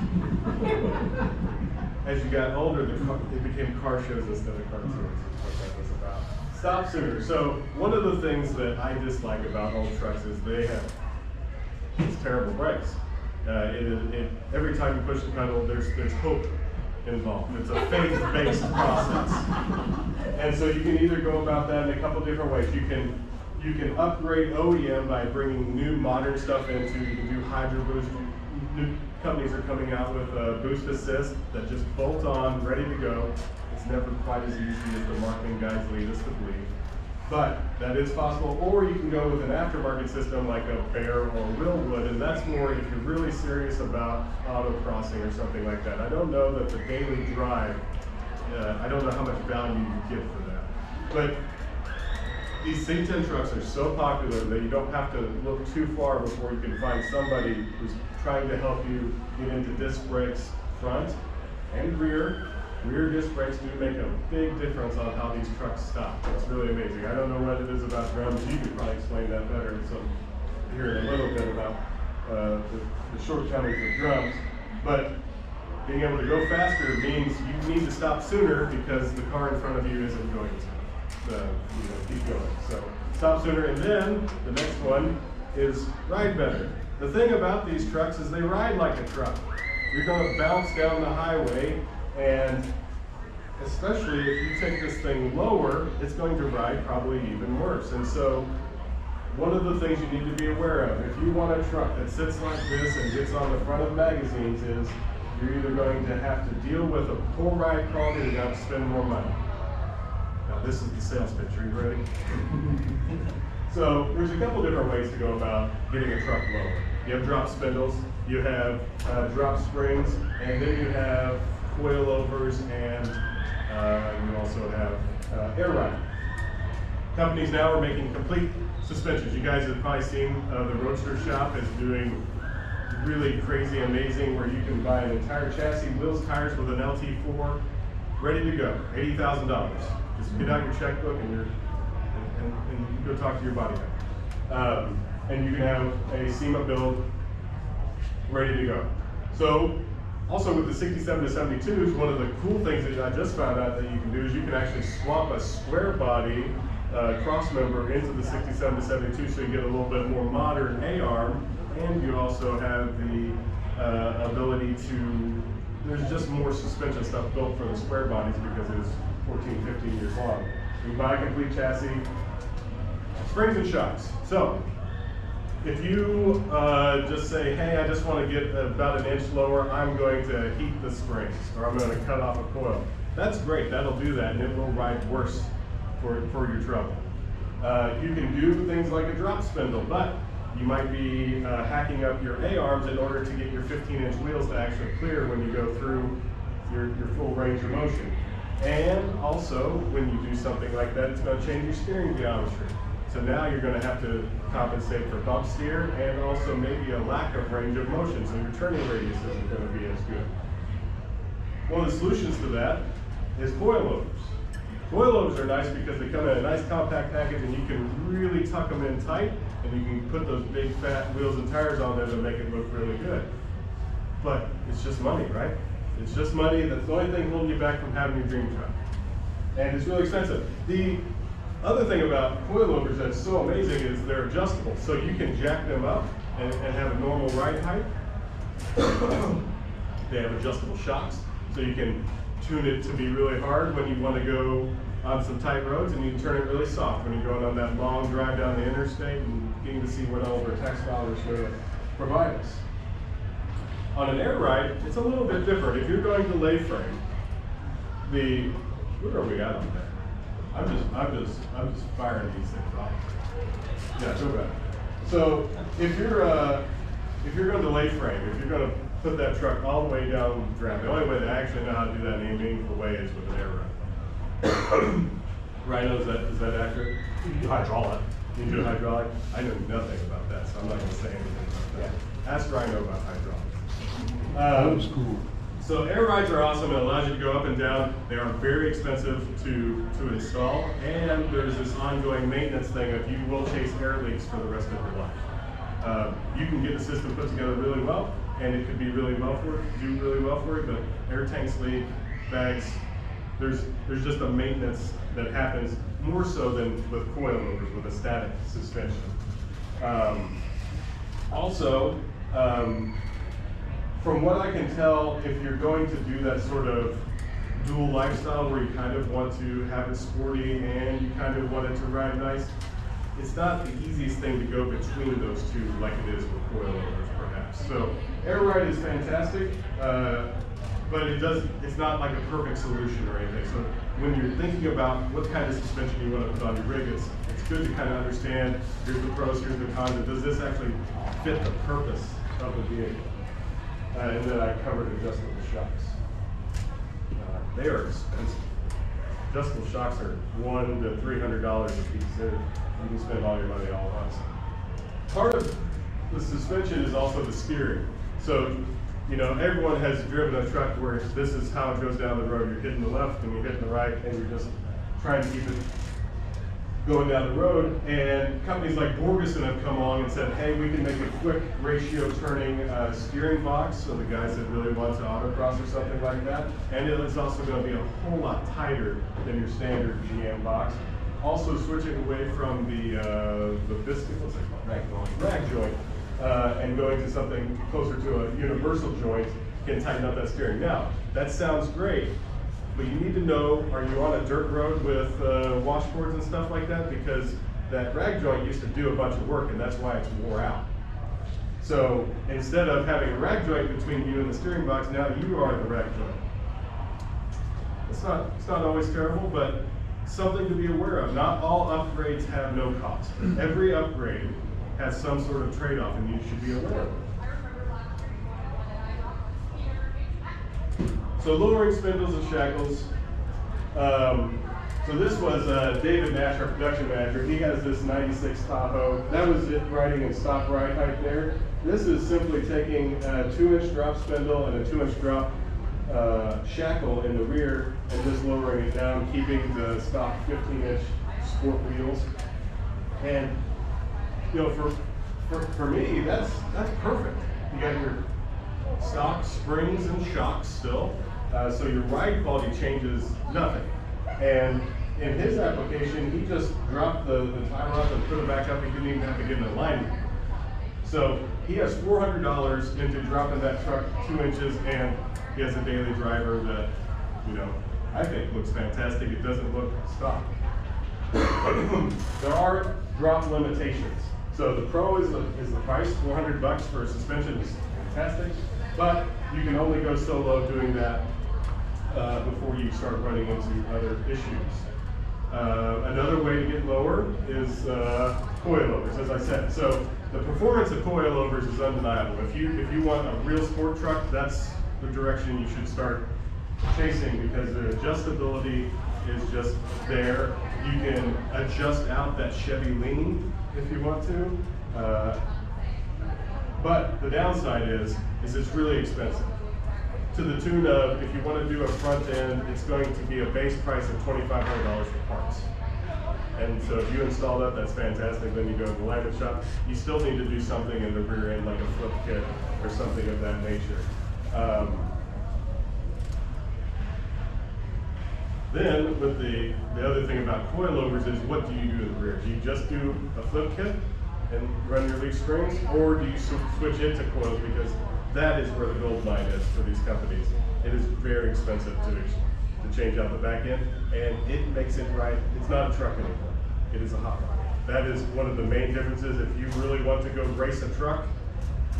As you got older, it became car shows instead of cartoons. That's what that was about. Stop sooner. So one of the things that I dislike about old trucks is they have these terrible brakes. Every time you push the pedal, there's hope involved. It's a faith-based process. And so you can either go about that in a couple different ways. You can upgrade OEM by bringing new modern stuff into. You can do hydro boost. New companies are coming out with a boost assist that just bolt on, ready to go. It's never quite as easy as the marketing guys lead us to believe. But that is possible, or you can go with an aftermarket system like a Bear or Willwood, and that's more if you're really serious about autocrossing or something like that. I don't know that the daily drive, I don't know how much value you get for that. But these C10 trucks are so popular that you don't have to look too far before you can find somebody who's trying to help you get into disc brakes front and rear. Rear disc brakes do make a big difference on how these trucks stop. It's really amazing. I don't know what it is about drums. You could probably explain that better. So hear a little bit about the shortcomings of drums. But being able to go faster means you need to stop sooner because the car in front of you isn't going to keep going. So stop sooner. And then the next one is ride better. The thing about these trucks is they ride like a truck. You're going to bounce down the highway. And especially if you take this thing lower, it's going to ride probably even worse. And so one of the things you need to be aware of, if you want a truck that sits like this and gets on the front of magazines, is you're either going to have to deal with a poor ride quality or you're going to have to spend more money. Now this is the sales pitch. Are you ready? So there's a couple different ways to go about getting a truck lower. You have drop spindles, you have drop springs, and then you have coilovers, and you also have air ride. Companies now are making complete suspensions. You guys have probably seen the Roadster shop is doing really crazy, amazing, where you can buy an entire chassis, wheels, tires with an LT4, ready to go, $80,000. Just get out your checkbook and you go talk to your body guy. And you can have a SEMA build ready to go. So also with the 67 to 72s, one of the cool things that I just found out that you can do is you can actually swap a Squarebody cross member into the 67 to 72, so you get a little bit more modern A-arm, and you also have the ability to, there's just more suspension stuff built for the Squarebodies because it's 14, 15 years long. You buy a complete chassis, springs and shocks. So if you just say, hey, I just want to get about an inch lower, I'm going to heat the springs, or I'm going to cut off a coil. That's great, that'll do that, and it will ride worse for your trouble. You can do things like a drop spindle, but you might be hacking up your A-arms in order to get your 15-inch wheels to actually clear when you go through your full range of motion. And also, when you do something like that, it's going to change your steering geometry. So now you're going to have to compensate for bump steer and also maybe a lack of range of motion, so your turning radius isn't going to be as good. One of the solutions to that is coilovers. Coilovers are nice because they come in a nice compact package and you can really tuck them in tight, and you can put those big fat wheels and tires on there to make it look really good. But it's just money, right? It's just money. That's the only thing holding you back from having your dream truck. And it's really expensive. The other thing about coilovers that's so amazing is they're adjustable. So you can jack them up and have a normal ride height. They have adjustable shocks, so you can tune it to be really hard when you want to go on some tight roads, and you can turn it really soft when you're going on that long drive down the interstate and getting to see what all of our tax dollars are going to provide us. On an air ride, it's a little bit different. If you're going to lay frame, where are we at on that? I'm just firing these things off. Yeah, go back. So if you're going to lay frame, if you're going to put that truck all the way down the drive, the only way that I actually know how to do that in any meaningful way is with an air ride. Rhino, is that accurate? You do hydraulic. You do hydraulic? I know nothing about that, so I'm not going to say anything about that. Ask Rhino about hydraulic. Old school. So air rides are awesome. It allows you to go up and down. They are very expensive to install, and there's this ongoing maintenance thing of you will chase air leaks for the rest of your life. You can get the system put together really well, and it could be really well for it, do really well for it, but air tanks leak, bags, there's just a maintenance that happens more so than with coilovers with a static suspension. Also, from what I can tell, if you're going to do that sort of dual lifestyle where you kind of want to have it sporty and you kind of want it to ride nice, it's not the easiest thing to go between those two like it is with coilovers perhaps. So air ride is fantastic, but it's not like a perfect solution or anything. So when you're thinking about what kind of suspension you want to put on your rig, it's good to kind of understand, here's the pros, here's the cons, and does this actually fit the purpose of the vehicle? And then I covered adjustable shocks. They are expensive. Adjustable shocks are $100 to $300 a piece. You can spend all your money all at once. Part of the suspension is also the steering. So, you know, everyone has driven a truck where this is how it goes down the road. You're hitting the left and you're hitting the right, and you're just trying to keep it going down the road. And companies like Borgeson have come along and said, hey, we can make a quick ratio turning steering box, so the guys that really want to autocross or something like that. And it's also going to be a whole lot tighter than your standard GM box. Also switching away from the biscuit, what's it called? Rag joint. And going to something closer to a universal joint can tighten up that steering. Now, that sounds great, but you need to know, are you on a dirt road with washboards and stuff like that? Because that rag joint used to do a bunch of work, and that's why it's wore out. So instead of having a rag joint between you and the steering box, now you are the rag joint. It's not always terrible, but something to be aware of. Not all upgrades have no cost. Every upgrade has some sort of trade-off, and you should be aware of it. So lowering spindles and shackles. So this was David Nash, our production manager. He has this 96 Tahoe. That was it riding in stop ride height there. This is simply taking a 2-inch drop spindle and a 2-inch drop shackle in the rear and just lowering it down, keeping the stock 15-inch sport wheels. And you know, for me, that's perfect. You got your stock springs and shocks still, so your ride quality changes nothing. And in his application, he just dropped the timer up and put it back up. He didn't even have to get an alignment. So he has $400 into dropping that truck 2 inches, and he has a daily driver that, you know, I think looks fantastic. It doesn't look stock. There are drop limitations. So the Pro is the price, $400 for a suspension is fantastic, but you can only go so low doing that before you start running into other issues. Another way to get lower is coilovers, as I said. So the performance of coilovers is undeniable. If you want a real sport truck, that's the direction you should start chasing, because the adjustability is just there. You can adjust out that Chevy lean if you want to, but the downside is it's really expensive. To the tune of, if you want to do a front end, it's going to be a base price of $2,500 for parts. And so if you install that, that's fantastic. Then you go to the alignment shop. You still need to do something in the rear end, like a flip kit or something of that nature. Then, with the other thing about coilovers is, what do you do in the rear? Do you just do a flip kit and run your leaf springs, or do you switch into coils? Because that is where the gold mine is for these companies. It is very expensive to change out the back end, and it makes it right. It's not a truck anymore. It is a hot rod. That is one of the main differences. If you really want to go race a truck,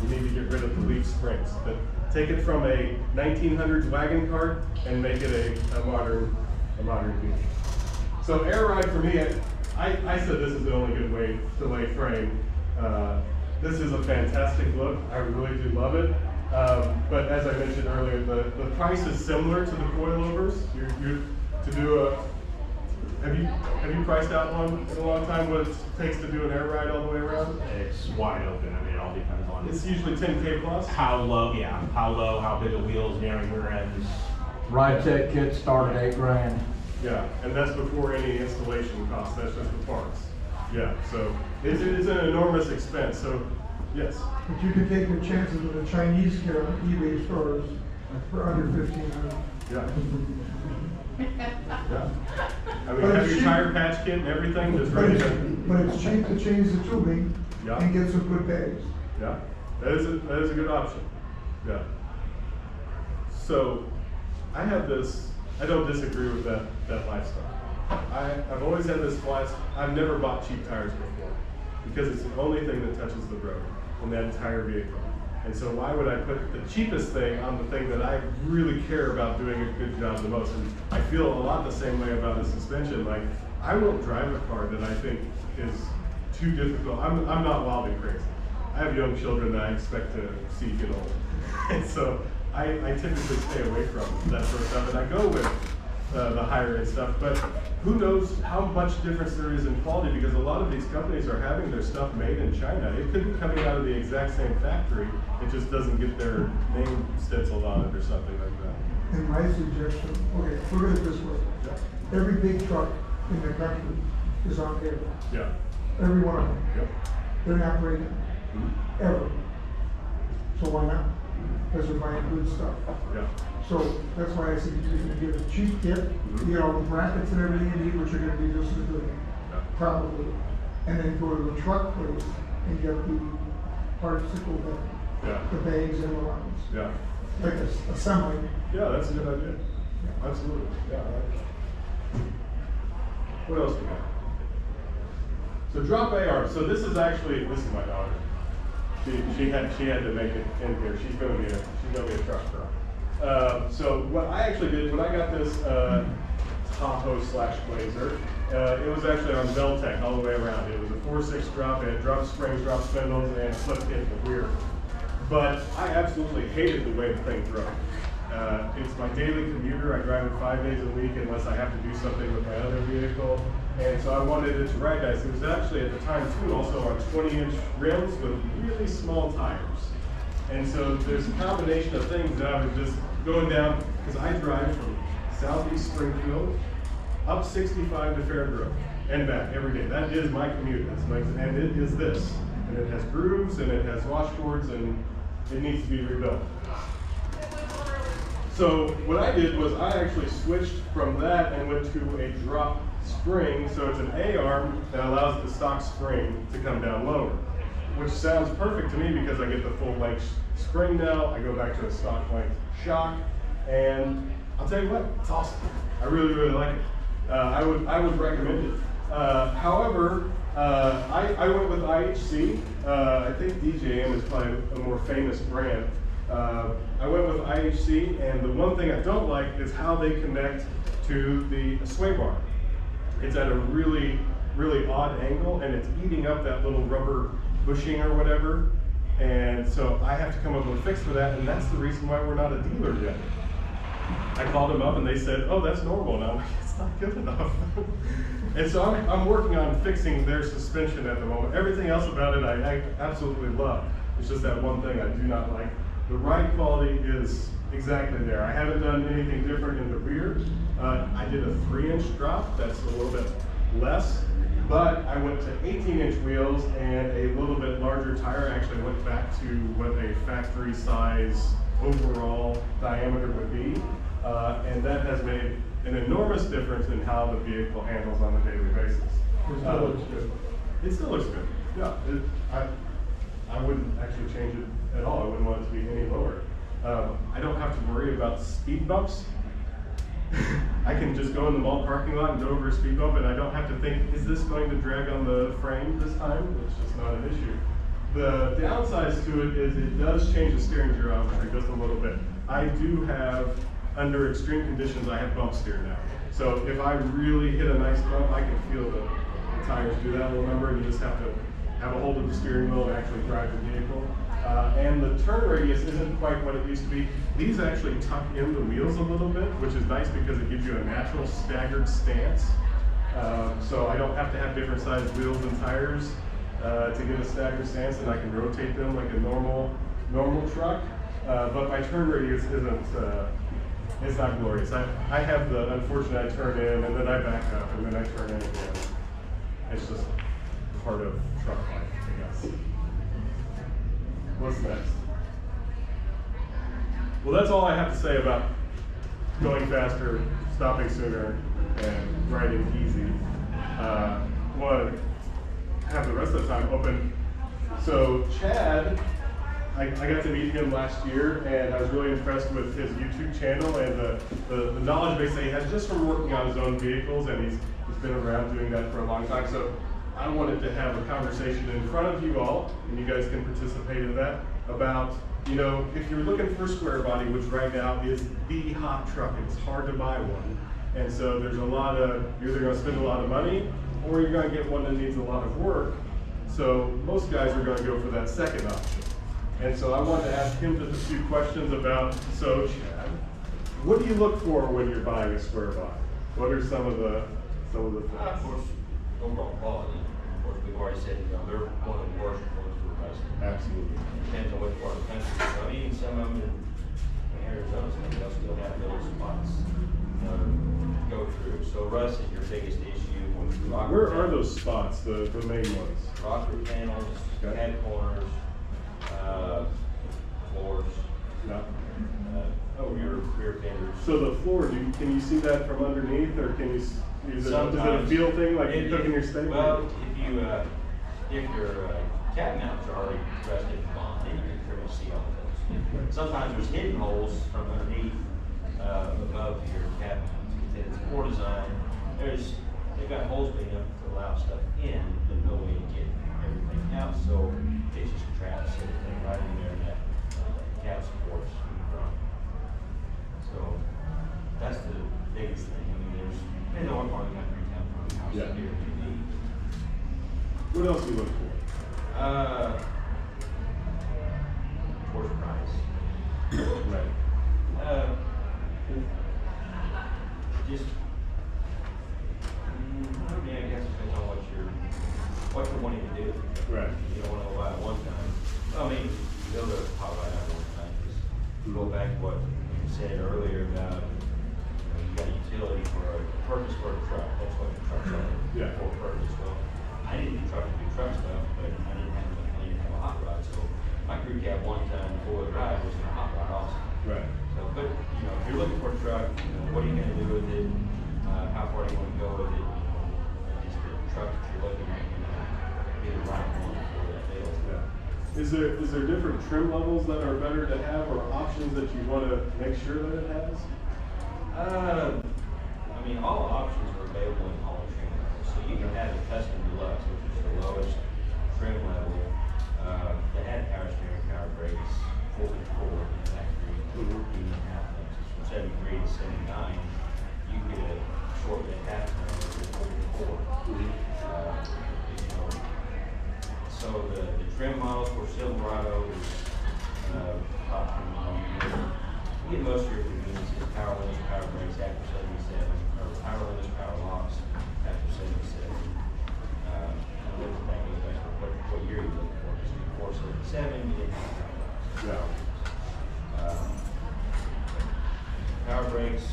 you need to get rid of the leaf springs. But take it from a 1900s wagon cart and make it a modern vehicle. So air ride for me, I said this is the only good way to lay frame. This is a fantastic look. I really do love it. But as I mentioned earlier, the price is similar to the coilovers. To do Have you priced out one in a long time what it takes to do an air ride all the way around? It's wide open. I mean, it all depends on It's usually 10K plus. how low, how big the wheels, narrow rear ends. Ride tech kit start at $8,000. Yeah, and that's before any installation costs. That's just the parts. Yeah, so it is an enormous expense. So yes. But you can take your chances with the Chinese eBay stores for under 1,500. Yeah. Yeah. I mean, But have it's your cheap. tire patch kit and everything just But ready it's, to. but it's cheap to change the tubing Yeah. and get some good bags. Yeah, that is a good option. Yeah. So, I have this. I don't disagree with that lifestyle. I've always had this philosophy. I've never bought cheap tires before because it's the only thing that touches the road in that entire vehicle. And so why would I put the cheapest thing on the thing that I really care about doing a good job the most? And I feel a lot the same way about a suspension. Like, I won't drive a car that I think is too difficult. I'm not wild and crazy. I have young children that I expect to see get old. And so I typically stay away from that sort of stuff. And I go with the higher end stuff, but who knows how much difference there is in quality, because a lot of these companies are having their stuff made in China. It could be coming out of the exact same factory, it just doesn't get their name stenciled on it or something like that. And my suggestion, okay, look at it this way. Yeah. Every big truck in the country is on air. Yeah. Every one of them. Yep. They're not braking, Mhm. ever. So why not? Because they're buying good stuff. Yeah. So that's why I said you can get a cheap kit, you get all the brackets and everything you need, which are gonna be just as good, Yeah. probably. And then go to the truck place and get the particle, Yeah. the bags and the lines. Yeah. Like a semi. Yeah, that's a good idea. Absolutely. Yeah. I like that. What else we got? So drop AR. So this is my daughter. She had to make it in here. She's gonna be a truck girl. So what I actually did when I got this Tahoe / Blazer, it was actually on Veltec all the way around. It was a 4.6 drop. It had drop springs, drop spindles, and a flip kit in the rear. But I absolutely hated the way the thing drove. It's my daily commuter. I drive it 5 days a week unless I have to do something with my other vehicle. And so I wanted it to ride nice. It was actually at the time too also on 20-inch rims with really small tires. And so there's a combination of things that I was just going down, because I drive from Southeast Springfield up 65 to Fairgrove and back every day. That is my commute. And it is this. And it has grooves and it has washboards and it needs to be rebuilt. So what I did was I actually switched from that and went to a drop spring. So it's an A-arm that allows the stock spring to come down lower, which sounds perfect to me because I get the full length spring now. I go back to a stock length shock, and I'll tell you what, it's awesome. I really, really like it. I would recommend it. However, I went with IHC. I think DJM is probably a more famous brand. I went with IHC, and the one thing I don't like is how they connect to the sway bar. It's at a really, really odd angle, and it's eating up that little rubber bushing or whatever. And so I have to come up with a fix for that, and that's the reason why we're not a dealer yet. I called them up and they said, oh, that's normal. And I'm like, it's not good enough. And so I'm working on fixing their suspension at the moment. Everything else about it I absolutely love. It's just that one thing I do not like. The ride quality is exactly there. I haven't done anything different in the rear. I did a 3-inch drop. That's a little bit less. But I went to 18-inch wheels and a little bit larger tire. I actually went back to what a factory size overall diameter would be. And that has made an enormous difference in how the vehicle handles on a daily basis. It still looks good. It still looks good. Yeah. I wouldn't actually change it at all. I wouldn't want it to be any lower. I don't have to worry about speed bumps. I can just go in the mall parking lot and go over a speed bump, and I don't have to think, is this going to drag on the frame this time? It's just not an issue. The downsides to it is it does change the steering geometry just a little bit. I do have, under extreme conditions, I have bump steer now. So if I really hit a nice bump, I can feel the tires do that little number, and you just have to have a hold of the steering wheel and actually drive the vehicle. And the turn radius isn't quite what it used to be. These actually tuck in the wheels a little bit, which is nice because it gives you a natural staggered stance. So I don't have to have different sized wheels and tires to get a staggered stance, and I can rotate them like a normal truck. But my turn radius isn't, it's not glorious. I have the unfortunate I turn in and then I back up and then I turn in again. It's just part of truck life, I guess. What's next? Well, that's all I have to say about going faster, stopping sooner, and riding easy. Want to have the rest of the time open. So Chad, I got to meet him last year, and I was really impressed with his YouTube channel and the knowledge base that he has just from working on his own vehicles, and he's been around doing that for a long time. So I wanted to have a conversation in front of you all, and you guys can participate in that, about, you know, if you're looking for a Squarebody, which right now is the hot truck, it's hard to buy one. And so there's a lot of, you're either gonna spend a lot of money, or you're gonna get one that needs a lot of work. So most guys are gonna go for that second option. And so I wanted to ask him just a few questions about, so Chad, what do you look for when you're buying a Squarebody? What are some of the things? Of course, overall quality. Of course, we've already said, you know, they're one of the worst ones for the price. Absolutely. Depends on which part of the country. So even some of them in Arizona, they'll still have little spots, you know, to go through. So rust is your biggest issue when you rock. Where are those spots, the main ones? Rocker panels, Okay. head corners, floors, No. your rear fenders. So the floor, can you see that from underneath, or can you, is it a feel thing, like you took in your steak? Well, if your cat mounts are already rested on, then you can pretty much see all of those. Sometimes there's hidden holes from underneath, above your cat mounts. It's poor design. They've got holes big enough to allow stuff in, but no way to get everything out, so it just traps everything right in there that cat supports in the front. So that's the biggest thing. I mean, depending on what part of the country you come from, how severe it can be. What else do you look for? Towards price. Right. Just, I mean, I guess it depends on what you're wanting to do. Right. You don't want to buy it one time. I mean, you build a hot rod out one time. Just go back to what you said earlier about, you got a utility for a purpose for a truck. That's what the trucks are. Yeah. For a purpose. Well, I didn't do truck stuff, but I didn't have a hot rod. So my crew cab one time four-wheel drive was a hot rod also. Right. So, but you know, if you're looking for a truck, you know, what are you going to do with it? How far do you want to go with it? You know, is the truck that you're looking at be the right one for that deal? Yeah. Is there different trim levels that are better to have, or options that you want to make sure that it has? I mean, all options are available in all trim levels. So you can have a custom deluxe, which is the lowest trim level. That had power steering, power brakes, 4x4 in the factory, 14.5 inches from 73 to 79. You can get a short bit half ton with 4x4. You know, so the trim models for Silverado is top trim model. You get most of your conveniences, power windows, power brakes after 77, or power windows, power locks after 77. And that goes back to what year you're looking for. Because before 77, you didn't have power locks. Power brakes,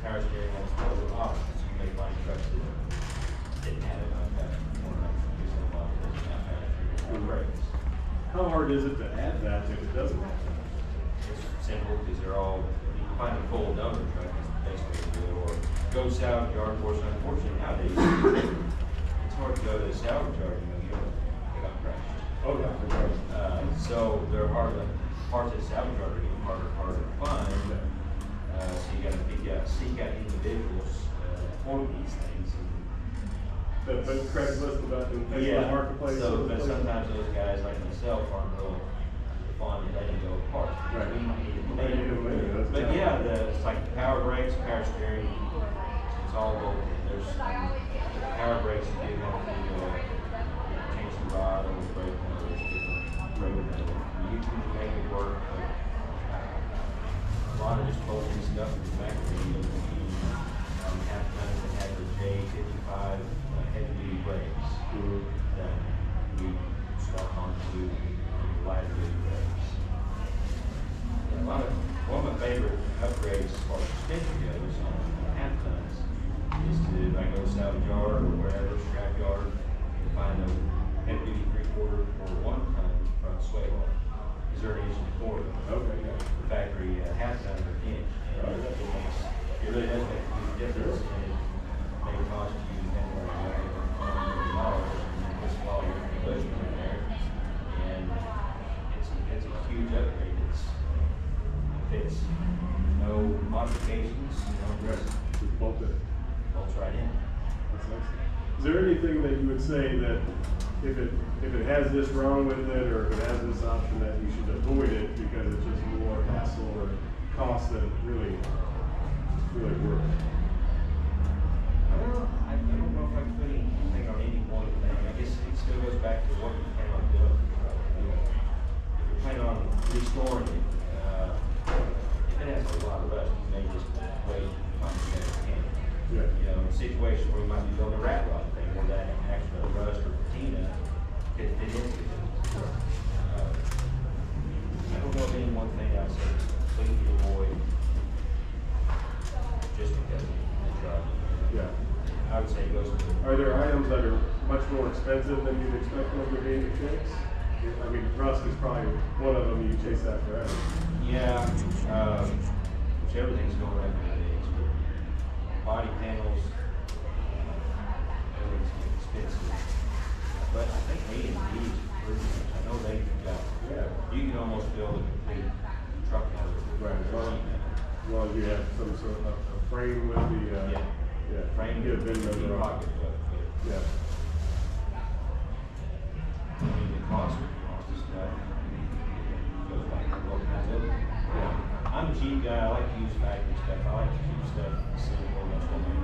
power steering, that's one of the options. You may find trucks that didn't have it like that. Brakes. How hard is it to add that if it doesn't have that? It's simple because they're all, you can find a full dumper truck is the best way to do it, or go salvage yard. Of course, unfortunately nowadays, it's hard to go to the salvage yard, you know, they got crashed. Oh, yeah, for sure. So they're hard, parts of the salvage yard are getting harder to find. So you gotta seek out individuals, for these things. That Craigslist about the Facebook marketplace. So, but sometimes those guys like myself aren't real fond of letting go of parts. Right. We need them They need them later, that's But tough. yeah, it's like power brakes, power steering, it's all local. There's power brakes, you do have to change the rod or the brake one, there's different brake metal. You can make it work, but a lot of just closing stuff in the factory, you have to is to, I go to salvage yard or wherever, scrap yard, and find a heavy duty 3/4 or 1 ton front sway bar. Is there an inch and a quarter? Okay, yeah. The factory half ton or inch. It really does make a huge difference, and it may cost you anywhere around $1 million, and then just all your equipment in there, and it's a huge upgrade. It's no modifications, Right. Just bolt it. bolts right in. That's excellent. Is there anything that you would say that if it has this wrong with it, or if it has this option, that you should avoid it because it's just more hassle or cost than really worth? I don't know if I can put anything on any one thing. I guess it still goes back to what you plan on doing. If you plan on restoring it, if it has a lot of rust, you may just wait and find a better mechanic. Yeah. You know, in situations where you might be building a rat rod thing, where that actual rust or patina could fit into it. I don't know of any one thing I'd say completely avoid just because of the truck. Yeah. I would say it goes to. Are there items that are much more expensive than you'd expect them to be to fix? I mean, rust is probably one of them. You chase that forever. Yeah, which everything's going up nowadays, but body panels, everything's expensive. But I think A and D is pretty much, I know they've got, Yeah. you can almost build a complete truck out of it. Right. As long as you have some sort of a frame with the Yeah. Frame, get a bin number on. pocket, but Yeah. I mean, the cost of stuff goes back to what kind of building. I'm a cheap guy, I like to use factory stuff, I like to keep stuff simple, that's what my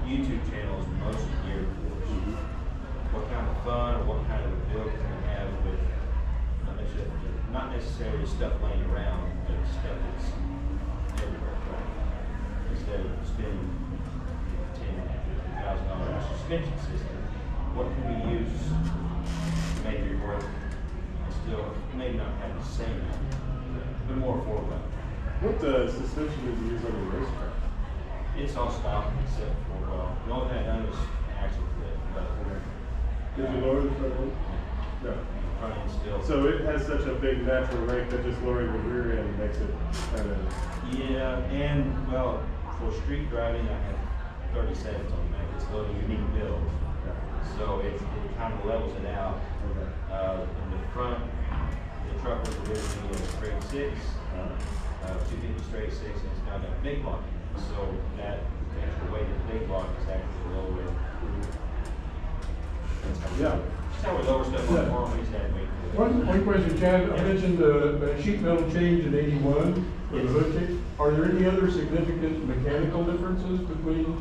YouTube channel is mostly geared towards. What kind of fun or what kind of a build can we have with, not necessarily stuff laying around, but stuff that's everywhere, right? Instead of spending $10,000, $15,000 on a suspension system, what can we use to make it work and still maybe not have the same, but more affordable? What suspension did you use on the racetrack? It's all stock except for, the only thing I done was axle flip, but Did you lower the front end? No. front end still. So it has such a big natural rake that just lowering the rear end makes it kind of. Yeah, and well, for street driving, I have 37s on the Mac. It's a little unique build, so it kind of levels it out. In the front, the truck was originally a straight 6, 250 straight 6, and it's now got a big block. So that extra weight of the big block is actually lower. Yeah. That's how we lower stuff on the farm. We just had weight. One question, Chad, I mentioned the sheet metal change in '81 for the hood change. Are there any other significant mechanical differences between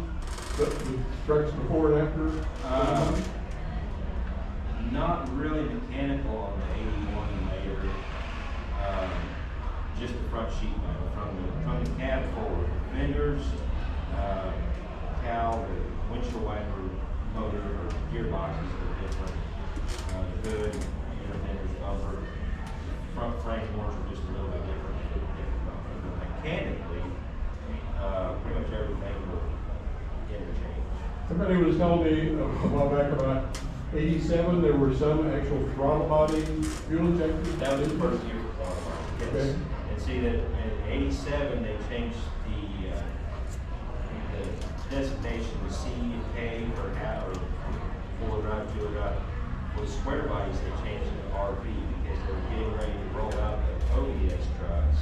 the trucks before and after? Not really mechanical on the 81 and later. Just the front sheet metal from the cab forward. The fenders, cowl, the windshield wiper, motor, or gearboxes are different. The hood, inner fenders, bumper, front frame doors are just a little bit different. But mechanically, pretty much everything will interchange. Somebody was telling me a while back about '87, there were some actual throttle body fuel injectors. That was the first year for qualifying. Yes. Okay. And see that in '87 they changed the designation to C and K or how or four-wheel drive, two-wheel drive. For the square bodies they changed it to RB because they were getting ready to roll out the ODS trucks,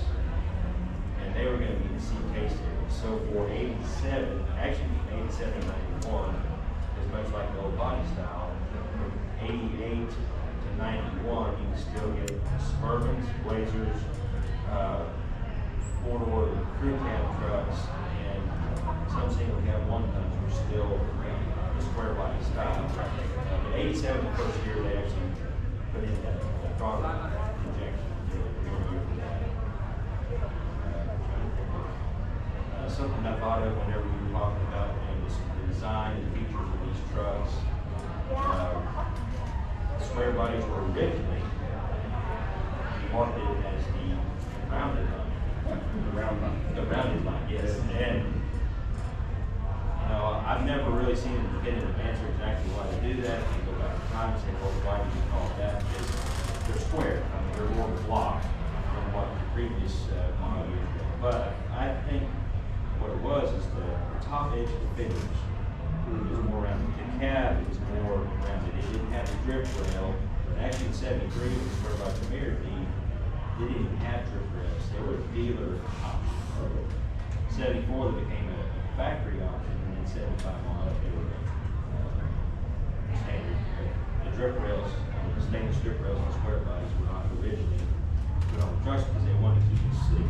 and they were going to be the CK series. So for '87, actually from '87 and '91, as much like the old body style, from '88 to '91, you can still get Suburbans, Blazers, four-door crew cab trucks, and some single cab one-tons were still the square body style. In '87, the first year, they actually put in that throttle injection. Something I thought of whenever we were talking about the design and features of these trucks. Square bodies were originally marketed as the rounded line. The rounded line, yes. And you know, I've never never really seen a definitive answer exactly why they do that. You go back in time and say, well, why do you call it that? Because they're square. I mean, they're more block than what the previous model years were. But I think what it was is the top edge of the fenders was more rounded. The cab was more rounded. It didn't have the drip rail. But actually in '73, when the Squarebody premiered, they didn't even have drip rails. They were dealer options. 74, they became a factory option, and then 75 on up, they were standard. The drip rails, the stainless strip rails on square bodies were not originally put on the trucks because they wanted to keep it sleek.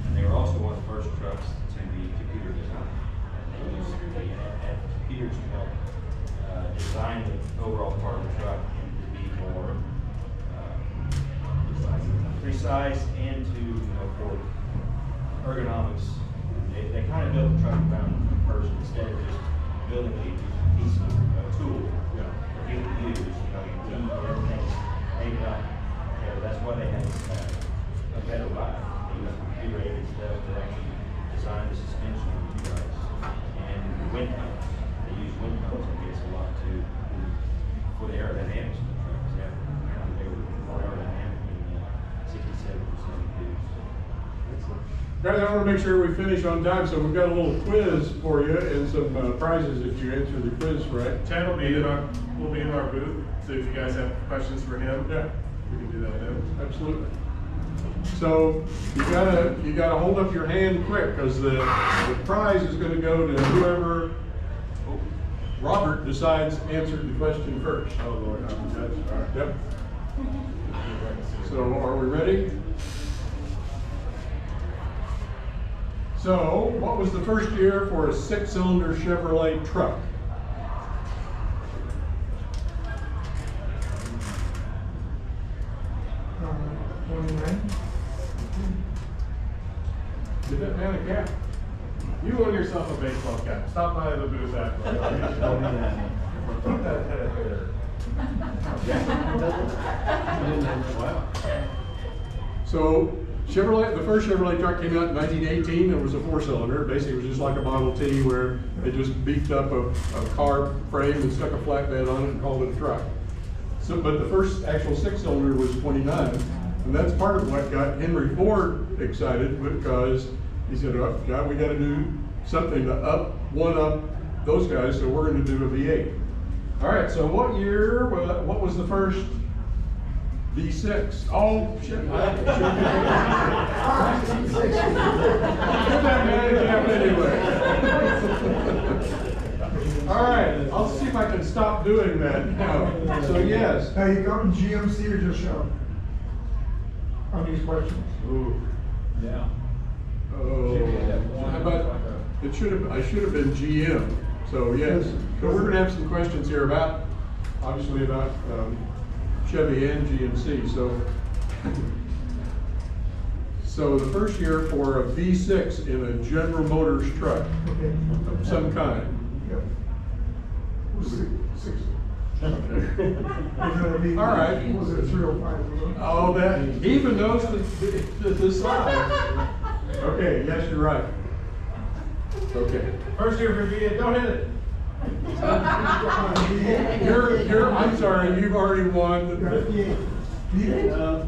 And they were also one of the first trucks to be computer designed. They used had computers to help design the overall part of the truck and to be more precise and to, for ergonomics. They kind of built the truck around a person instead of just building a piece of tool for people to use. Everything's made up. That's why they had a better ride. They used computer-aided stuff that actually designed the suspension computerized. And the wind tunnels. They use wind tunnels, I guess, a lot too for the aerodynamics of the truck. Because they were more aerodynamic in the 67 or 72s. Guys, I want to make sure we finish on time, so we've got a little quiz for you and some prizes if you answer the quiz right. Chad will be in our booth, so if you guys have questions for him, Yeah, we can do that then. absolutely. So you gotta hold up your hand quick, because the prize is going to go to whoever Robert decides answered the question first. Oh Lord, I'm the judge. All right. Yep. So are we ready? So, what was the first year for a 6-cylinder Chevrolet truck? Uh, 29. Give that man a cap. You own yourself a baseball cap. Stop by the booth after. Put that head of hair. So, Chevrolet, the first Chevrolet truck came out in 1918. It was a 4-cylinder. Basically, it was just like a Model T, where they just beefed up a car frame and stuck a flatbed on it and called it a truck. So, but the first actual 6-cylinder was 29, and that's part of what got Henry Ford excited, because he said, "Oh God, we got to do something to one up those guys, so we're going to do a V8." All right. So, what year? What was the first V6? Oh shit! Give that man a cap anyway. All right, I'll see if I can stop doing that now. So yes. Now, you come to GMC or just show on these questions? Ooh. Yeah. Oh. How about, I should have been GM. So yes. So we're gonna have some questions here obviously about Chevy and GMC. So the first year for a V6 in a General Motors truck Okay. of some kind. Yep. Was it 6? Okay. All right. Was it 305? Oh, that, he even knows the size. Okay, yes, you're right. Okay. First year for V8, don't hit it. I'm sorry, you've already won. Yeah.